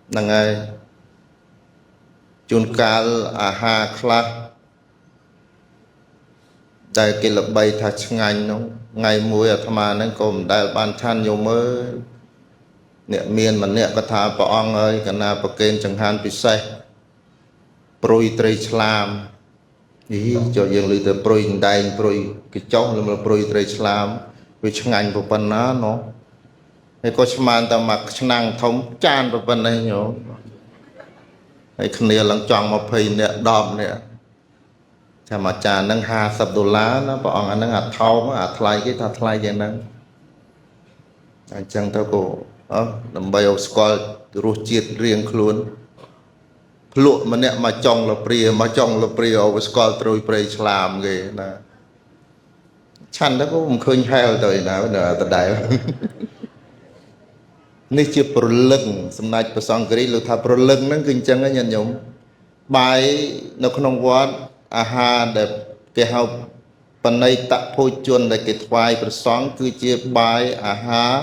năng ai chun cá ha khla đại cái lập bay thật ngành nó ngày mùi ở tham ăn cùng đại ban than nhiều mơ nè miền mà nè có thà bỏ ông ơi cái nào bỏ kênh chẳng hạn bị say proi trai slam ý cho dân lưỡi từ proi đại proi cái chó là một proi trai slam vì ngành của phần nó hay có xem ta mặc năng thống chan của phần này nhổ hay khăn nè lăng tròn một phì nè đom nè chả mà chả nâng $50 nó bỏ anh nâng thau nó thay cái ta thay vậy nâng anh chẳng thao cổ làm bay ở school ruột chiết riêng luôn lụa mà nè mà trong là pria ở school rồi pria làm gì nè chăn đó cũng khơi heo rồi nào nè từ đạiนี่ជាប្រលឹងសំណាច់ព្រះសង្ឃគ្រីលោកថាប្រលឹងហ្នឹងគឺអញ្ចឹងញាតិញោមបាយនៅក្នុងវត្តអាហារដែលគេហៅបណៃតភោជនដែលគេថ្វាយព្រះសង្ឃគឺជាបាយអាហារ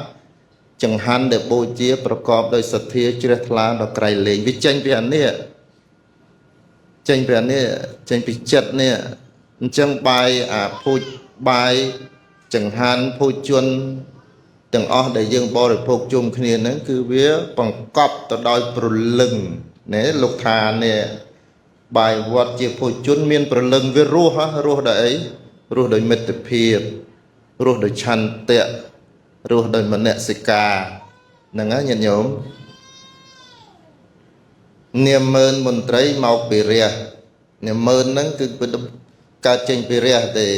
ចង្ហាន់ដែលបូជាប្រកបដោយសទ្ធាជ្រះថ្លាដល់ក្រៃលែងវាចេញពីអានេះចេញពីអានេះចេញពីចិត្តនេះអញ្ចឹងបាយអាភោជបាយចង្ហាន់ភោជនទាំងអស់ដែលយើងបរិភោគជុំគ្នាហ្នឹងគឺវាបង្កប់ទៅដោយប្រលឹងណែលោកថានេះបាយវត្តជាភោជនមានប្រលឹងវារស់ដោយអីរស់ដោយមិត្តភាពរស់ដោយឆន្ទៈរស់ដោយមនសិការហ្នឹងណាញាតិញោមនាមមើលមន្ត្រីមកពីរះនាមមើលហ្នឹងគឺកើតចេញពីរះទេ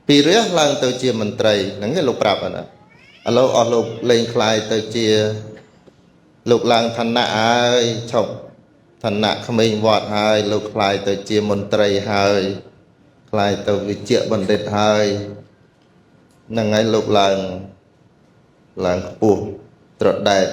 ពីរះឡើងទៅជាមន្ត្រីហ្នឹងគេលោកប្រាប់ណាឥឡូវអស់លោកលេងខ្លាយទៅជាលោកឡើងឋានៈហើយឈប់ឋានៈក្មេងវត្តហើយលោកខ្លាយទៅជាមន្ត្រីហើយខ្លាយទៅវិជ្ជបណ្ឌិតហើយហ្នឹងហើយលោកឡើងខ្ពស់ត្រដែត